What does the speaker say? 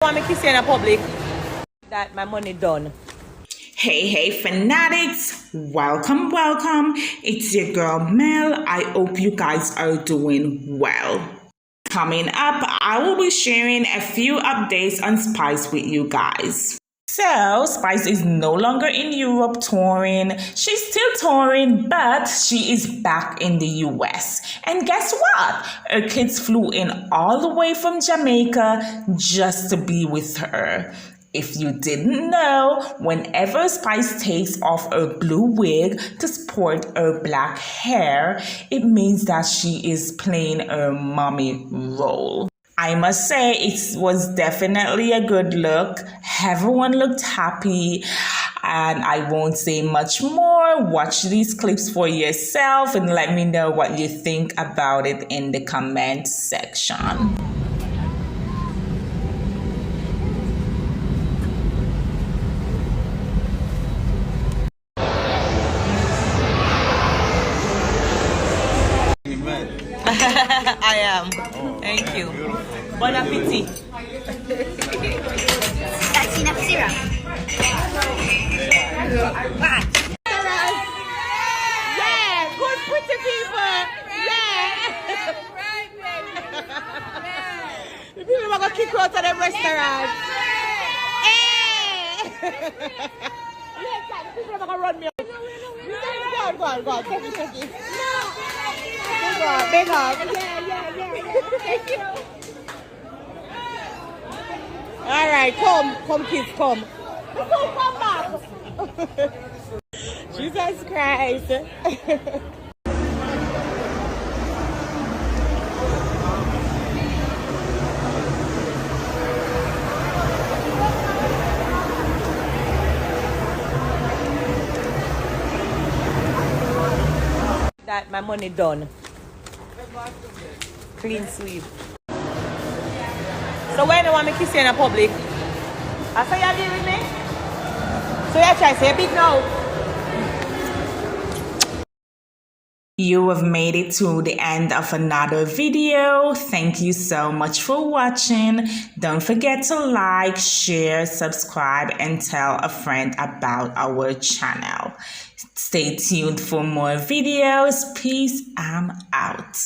I want me kiss you in a public. That my money done. Hey fanatics, welcome. It's your girl Mel. I hope you guys are doing well. Coming up, I will be sharing a few updates on Spice with you guys. So, Spice is no longer in Europe touring. She's still touring, but she is back in the US. And guess what? Her kids flew in all the way from Jamaica just to be with her. If you didn't know, whenever Spice takes off her blue wig to sport her black hair, it means that she is playing her mommy role. I must say it was definitely a good look. Everyone looked happy, and I won't say much more. Watch these clips for yourself and let me know what you think about it in the comment section. I am. Oh, thank you. Bon appetit. That's enough syrup. What? Yeah, good pretty people. Yeah. The people are going to kick you out of the restaurant. Hey. The people are going to run me out. Go on. Take it. Big up. Yeah. Thank you. All right, come kids, come. Come back. Jesus Christ. That my money done. Clean sweep. So when you want me kiss you in a public? I say you agree with me? So you try to say big no. You have made it to the end of another video. Thank you so much for watching. Don't forget to like, share, subscribe, and tell a friend about our channel. Stay tuned for more videos. Peace. I'm out.